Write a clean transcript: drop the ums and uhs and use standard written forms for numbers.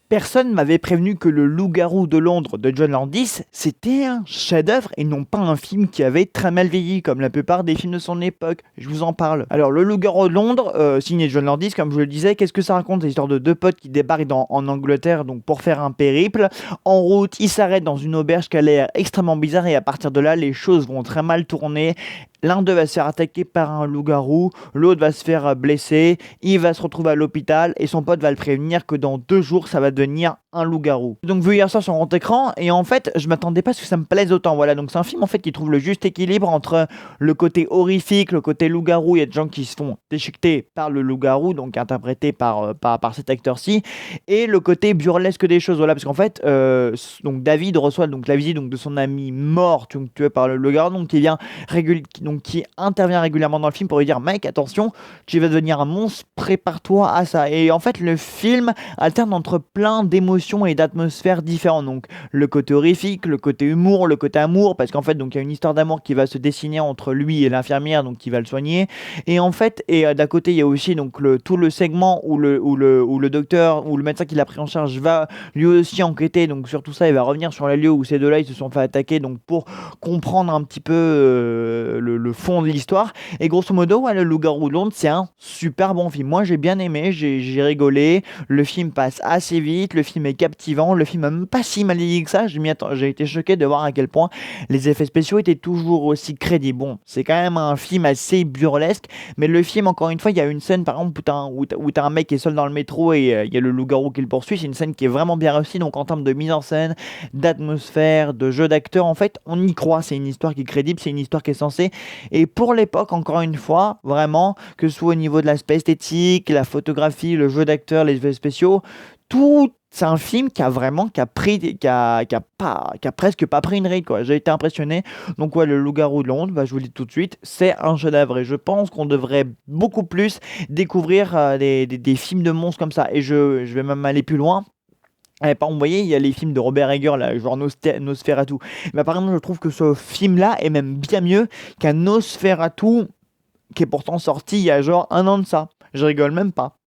Personne m'avait prévenu que Le Loup-garou de Londres de John Landis, c'était un chef-d'œuvre et non pas un film qui avait très mal vieilli, comme la plupart des films de son époque. Je vous en parle. Alors, Le Loup-garou de Londres, signé John Landis, comme je le disais, qu'est-ce que ça raconte? C'est l'histoire de deux potes qui débarquent en Angleterre donc pour faire un périple. En route, ils s'arrêtent dans une auberge qui a l'air extrêmement bizarre et à partir de là, les choses vont très mal tourner. L'un d'eux va se faire attaquer par un loup-garou, l'autre va se faire blesser, il va se retrouver à l'hôpital et son pote va le prévenir que dans 2 jours ça va devenir un loup-garou. Donc vu hier soir sur grand écran et en fait je m'attendais pas à ce que ça me plaise autant. Voilà, donc c'est un film en fait qui trouve le juste équilibre entre le côté horrifique, le côté loup-garou. Il y a des gens qui se font déchiqueter par le loup-garou, donc interprété par cet acteur-ci, et le côté burlesque des choses. Voilà, parce qu'en fait donc David reçoit donc la visite donc de son ami mort tué par le loup-garou, donc qui vient donc qui intervient régulièrement dans le film pour lui dire mec attention tu vas devenir un monstre, prépare-toi à ça. Et en fait le film alterne entre plein d'émotions et d'atmosphères différentes, donc le côté horrifique, le côté humour, le côté amour, parce qu'en fait donc il y a une histoire d'amour qui va se dessiner entre lui et l'infirmière donc qui va le soigner. Et en fait d'à côté il y a aussi donc tout le segment où le docteur ou le médecin qui l'a pris en charge va lui aussi enquêter donc sur tout ça. Il va revenir sur les lieux où ces deux-là ils se sont fait attaquer donc pour comprendre un petit peu le fond de l'histoire. Et grosso modo, ouais, Le Loup-garou de Londres, c'est un super bon film. Moi, j'ai bien aimé, j'ai rigolé. Le film passe assez vite, le film est captivant, le film n'a même pas si mal vieilli que ça. J'ai été choqué de voir à quel point les effets spéciaux étaient toujours aussi crédibles. Bon, c'est quand même un film assez burlesque, mais le film, encore une fois, il y a une scène, par exemple, où t'as un mec qui est seul dans le métro et il y a le loup-garou qui le poursuit. C'est une scène qui est vraiment bien réussie. Donc, en termes de mise en scène, d'atmosphère, de jeu d'acteur, en fait, on y croit. C'est une histoire qui est crédible, c'est une histoire qui est censée. Et pour l'époque, encore une fois, vraiment, que ce soit au niveau de l'aspect esthétique, la photographie, le jeu d'acteur, les effets spéciaux, tout, c'est un film qui a vraiment, qui a presque pas pris une ride, quoi. J'ai été impressionné. Donc ouais, Le Loup-garou de Londres, bah, je vous le dis tout de suite, c'est un chef-d'œuvre et je pense qu'on devrait beaucoup plus découvrir des films de monstres comme ça. Et je vais même aller plus loin. Par exemple, vous voyez, il y a les films de Robert Eggers, là, genre Nosferatu. Bah, par exemple, je trouve que ce film-là est même bien mieux qu'un Nosferatu qui est pourtant sorti il y a genre 1 an de ça. Je rigole même pas.